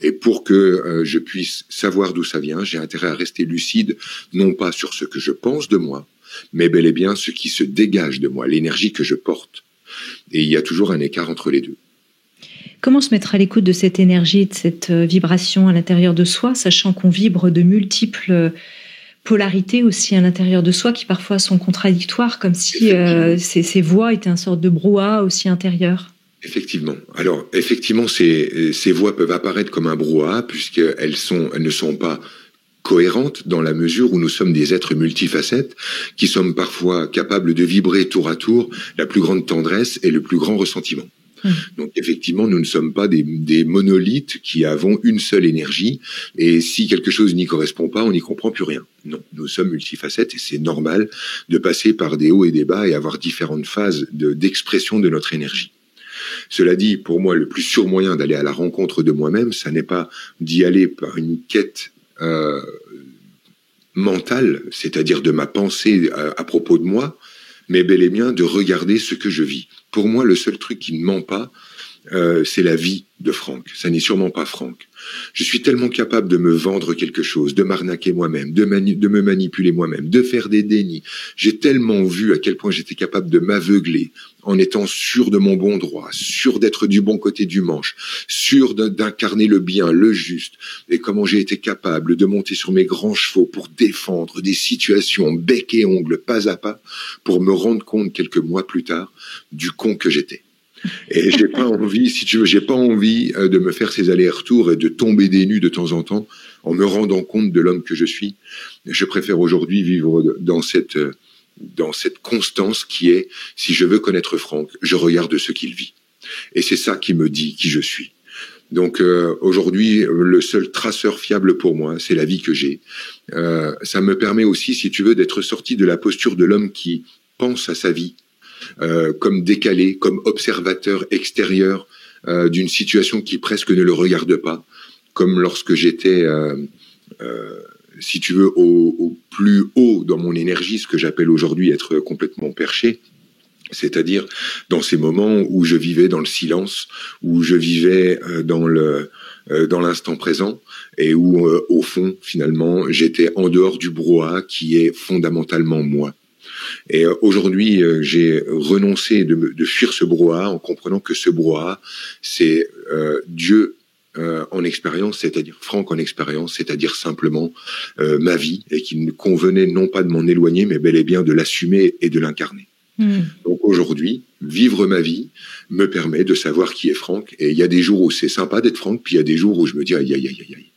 Et pour que je puisse savoir d'où ça vient, j'ai intérêt à rester lucide, non pas sur ce que je pense de moi, mais bel et bien ce qui se dégage de moi, l'énergie que je porte. Et il y a toujours un écart entre les deux. Comment se mettre à l'écoute de cette énergie, de cette vibration à l'intérieur de soi, sachant qu'on vibre de multiples polarités aussi à l'intérieur de soi qui parfois sont contradictoires, comme si ces voix étaient une sorte de brouhaha aussi intérieur? Effectivement. Alors, effectivement, ces voix peuvent apparaître comme un brouhaha puisqu'elles ne sont pas cohérentes dans la mesure où nous sommes des êtres multifacettes qui sommes parfois capables de vibrer tour à tour la plus grande tendresse et le plus grand ressentiment. Donc effectivement, nous ne sommes pas des monolithes qui avons une seule énergie et si quelque chose n'y correspond pas, on n'y comprend plus rien. Non, nous sommes multifacettes et c'est normal de passer par des hauts et des bas et avoir différentes phases d'expression de notre énergie. Cela dit, pour moi, le plus sûr moyen d'aller à la rencontre de moi-même, ça n'est pas d'y aller par une quête mentale, c'est-à-dire de ma pensée à propos de moi, mais bel et bien de regarder ce que je vis. Pour moi, le seul truc qui ne ment pas, c'est la vie de Franck. Ça n'est sûrement pas Franck. Je suis tellement capable de me vendre quelque chose, de m'arnaquer moi-même, de me manipuler moi-même, de faire des dénis. J'ai tellement vu à quel point j'étais capable de m'aveugler en étant sûr de mon bon droit, sûr d'être du bon côté du manche, sûr d'incarner le bien, le juste, et comment j'ai été capable de monter sur mes grands chevaux pour défendre des situations bec et ongle, pas à pas, pour me rendre compte quelques mois plus tard du con que j'étais. Et j'ai pas envie, si tu veux, j'ai pas envie de me faire ces allers-retours et de tomber des nues de temps en temps en me rendant compte de l'homme que je suis. Je préfère aujourd'hui vivre dans cette constance qui est, si je veux connaître Franck, je regarde ce qu'il vit. Et c'est ça qui me dit qui je suis. Donc aujourd'hui, le seul traceur fiable pour moi, c'est la vie que j'ai. Ça me permet aussi, si tu veux, d'être sorti de la posture de l'homme qui pense à sa vie, comme décalé, comme observateur extérieur d'une situation qui presque ne le regarde pas, comme lorsque j'étais, si tu veux, au plus haut dans mon énergie, ce que j'appelle aujourd'hui être complètement perché, c'est-à-dire dans ces moments où je vivais dans le silence, où je vivais dans l'instant présent et où, au fond, finalement, j'étais en dehors du brouhaha qui est fondamentalement moi. Et aujourd'hui, j'ai renoncé de fuir ce brouhaha en comprenant que ce brouhaha, c'est Dieu en expérience, c'est-à-dire Franck en expérience, c'est-à-dire simplement ma vie, et qu'il me convenait non pas de m'en éloigner, mais bel et bien de l'assumer et de l'incarner. Donc aujourd'hui, vivre ma vie me permet de savoir qui est Franck. Et il y a des jours où c'est sympa d'être Franck, puis il y a des jours où je me dis aïe, aïe, aïe, aïe.